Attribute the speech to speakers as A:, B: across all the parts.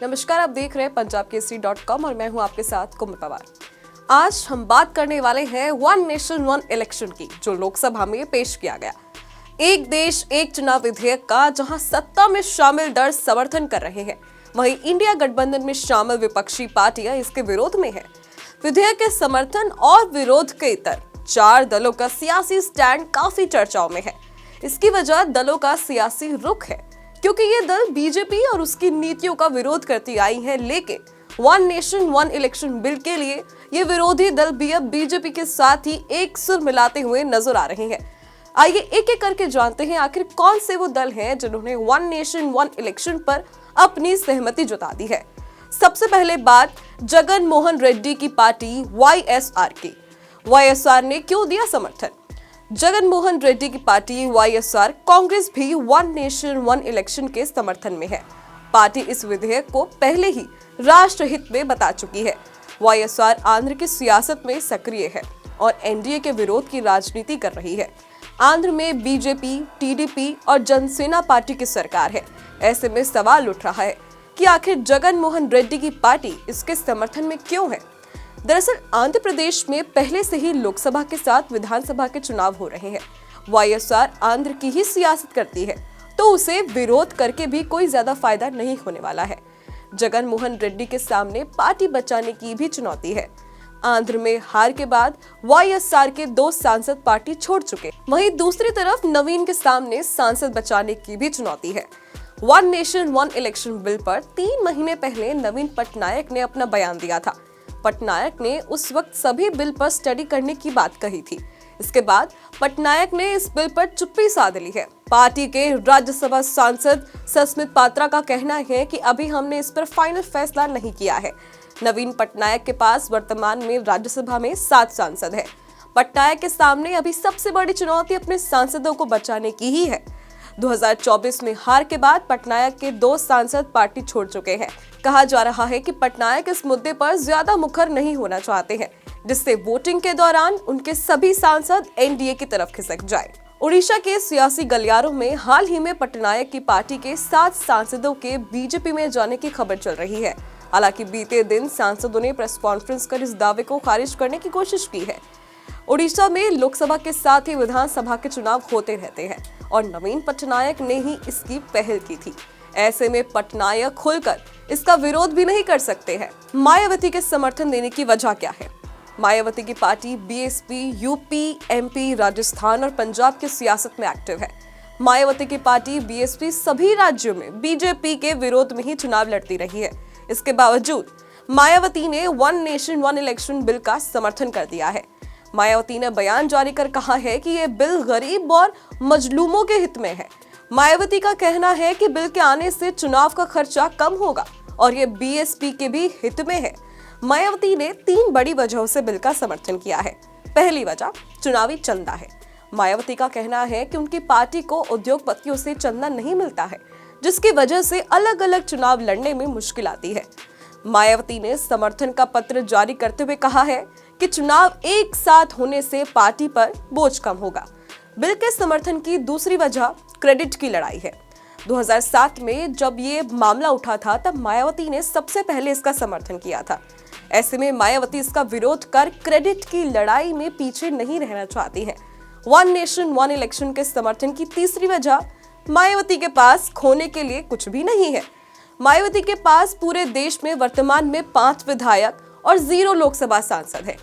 A: नमस्कार, आप देख रहे हैं punjabkesari.com और मैं हूं आपके साथ कुमार पवार। आज हम बात करने वाले हैं वन नेशन वन इलेक्शन की, जो लोकसभा में पेश किया गया। एक देश एक चुनाव विधेयक का जहां सत्ता में शामिल दल समर्थन कर रहे हैं, वहीं इंडिया गठबंधन में शामिल विपक्षी पार्टियां इसके विरोध में है। विधेयक के समर्थन और विरोध के इतर 4 दलों का सियासी स्टैंड काफी चर्चाओं में है। इसकी वजह दलों का सियासी रुख है, क्योंकि ये दल बीजेपी और उसकी नीतियों का विरोध करती आई हैं, लेकिन one nation one election bill के लिए ये विरोधी दल भी अब बीजेपी के साथ ही एक सुर मिलाते हुए नजर आ रहे हैं। आइए एक एक करके जानते हैं आखिर कौन से वो दल हैं जिन्होंने वन नेशन वन इलेक्शन पर अपनी सहमति जता दी है। सबसे पहले बात जगन मोहन रेड्डी की पार्टी वाईएसआर की। वाईएसआर ने क्यों दिया समर्थन? जगन मोहन रेड्डी की पार्टी वाईएसआर कांग्रेस भी वन नेशन वन इलेक्शन के समर्थन में है। पार्टी इस विधेयक को पहले ही राष्ट्रहित में बता चुकी है। वाईएसआर आंध्र की सियासत में सक्रिय है और एनडीए के विरोध की राजनीति कर रही है। आंध्र में बीजेपी, टीडीपी और जनसेना पार्टी की सरकार है। ऐसे में सवाल उठ रहा है कि आखिर जगन मोहन रेड्डी की पार्टी इसके समर्थन में क्यों है। दरअसल आंध्र प्रदेश में पहले से ही लोकसभा के साथ विधानसभा के चुनाव हो रहे हैं। वाईएसआर आंध्र की ही सियासत करती है, तो उसे विरोध करके भी कोई ज्यादा फायदा नहीं होने वाला है। जगन मोहन रेड्डी के सामने पार्टी बचाने की भी चुनौती है। आंध्र में हार के बाद वाईएसआर के 2 सांसद पार्टी छोड़ चुके, वहीं दूसरी तरफ नवीन के सामने सांसद बचाने की भी चुनौती है। One nation one election bill पर 3 महीने पहले नवीन पटनायक ने अपना बयान दिया था। पटनायक ने उस वक्त सभी बिल पर स्टडी करने की बात कही थी। इसके बाद पटनायक ने इस बिल पर चुप्पी साध ली है। पार्टी के राज्यसभा सांसद सस्मित पात्रा का कहना है कि अभी हमने इस पर फाइनल फैसला नहीं किया है। नवीन पटनायक के पास वर्तमान में राज्यसभा में 7 सांसद है। पटनायक के सामने अभी सबसे बड़ी चुनौती अपने सांसदों को बचाने की ही है। 2024 में हार के बाद पटनायक के 2 सांसद पार्टी छोड़ चुके हैं। कहा जा रहा है कि पटनायक इस मुद्दे पर ज्यादा मुखर नहीं होना चाहते हैं, जिससे वोटिंग के दौरान उनके सभी सांसद एनडीए की तरफ खिसक जाए। उड़ीसा के सियासी गलियारों में हाल ही में पटनायक की पार्टी के 7 सांसदों के बीजेपी में जाने की खबर चल रही है। हालांकि बीते दिन सांसदों ने प्रेस कॉन्फ्रेंस कर इस दावे को खारिज करने की कोशिश की है। उड़ीसा में लोकसभा के साथ ही विधानसभा के चुनाव होते रहते हैं और नवीन पटनायक ने ही इसकी पहल की थी। ऐसे में पटनायक खुलकर इसका विरोध भी नहीं कर सकते हैं। मायावती के समर्थन देने की वजह क्या है? मायावती की party BSP UP, MP, Rajasthan और पंजाब की सियासत में एक्टिव है। मायावती की पार्टी बीएसपी सभी राज्यों में बीजेपी के विरोध में ही चुनाव लड़ती रही है। इसके बावजूद मायावती ने one nation one election bill का समर्थन कर दिया है। मायावती ने बयान जारी कर कहा है कि ये बिल गरीब और मजलूमों के हित में है। मायावती का कहना है कि बिल के आने से चुनाव का खर्चा कम होगा और ये बीएसपी के भी हित में है। मायावती ने 3 बड़ी वजहों से बिल का समर्थन किया है। पहली वजह चुनावी चंदा है। मायावती का कहना है कि उनकी पार्टी को उद्योगपतियों से चंदा नहीं मिलता है, जिसकी वजह से अलग अलग चुनाव लड़ने में मुश्किल आती है। मायावती ने समर्थन का पत्र जारी करते हुए कहा है कि चुनाव एक साथ होने से पार्टी पर बोझ कम होगा। बिल के समर्थन की दूसरी वजह क्रेडिट की लड़ाई है। 2007 में जब ये मामला उठा था, तब मायावती ने सबसे पहले इसका समर्थन किया था। ऐसे में मायावती इसका विरोध कर क्रेडिट की लड़ाई में पीछे नहीं रहना चाहती है। वन नेशन वन इलेक्शन के समर्थन की तीसरी वजह मायावती के पास खोने के लिए कुछ भी नहीं है। मायावती के पास पूरे देश में वर्तमान में 5 विधायक और 0 लोकसभा सांसद है।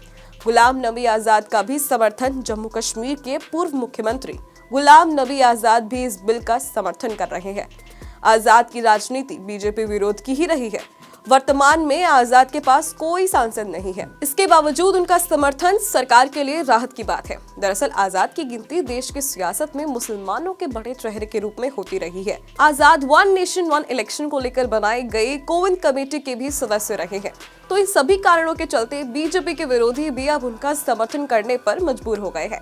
A: गुलाम नबी आजाद का भी समर्थन जम्मू कश्मीर के पूर्व मुख्यमंत्री गुलाम नबी आजाद भी इस बिल का समर्थन कर रहे हैं। आजाद की राजनीति बीजेपी विरोध की ही रही है। वर्तमान में आजाद के पास कोई सांसद नहीं है। इसके बावजूद उनका समर्थन सरकार के लिए राहत की बात है। दरअसल आजाद की गिनती देश की सियासत में मुसलमानों के बड़े चेहरे के रूप में होती रही है। आजाद वन नेशन वन इलेक्शन को लेकर बनाई गई कोविंद कमेटी के भी सदस्य रहे हैं। तो इन सभी कारणों के चलते बीजेपी के विरोधी भी अब उनका समर्थन करने पर मजबूर हो गए हैं।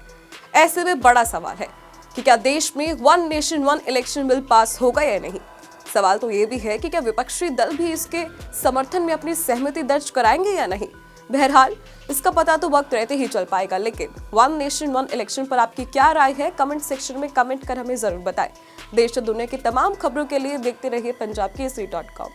A: ऐसे में बड़ा सवाल है कि क्या देश में one nation one election bill pass होगा या नहीं। सवाल तो ये भी है कि क्या विपक्षी दल भी इसके समर्थन में अपनी सहमति दर्ज कराएंगे या नहीं। बहरहाल इसका पता तो वक्त रहते ही चल पाएगा, लेकिन वन नेशन वन इलेक्शन पर आपकी क्या राय है, कमेंट सेक्शन में कमेंट कर हमें जरूर बताएं। देश और दुनिया की तमाम खबरों के लिए देखते रहिए punjabkesari.com।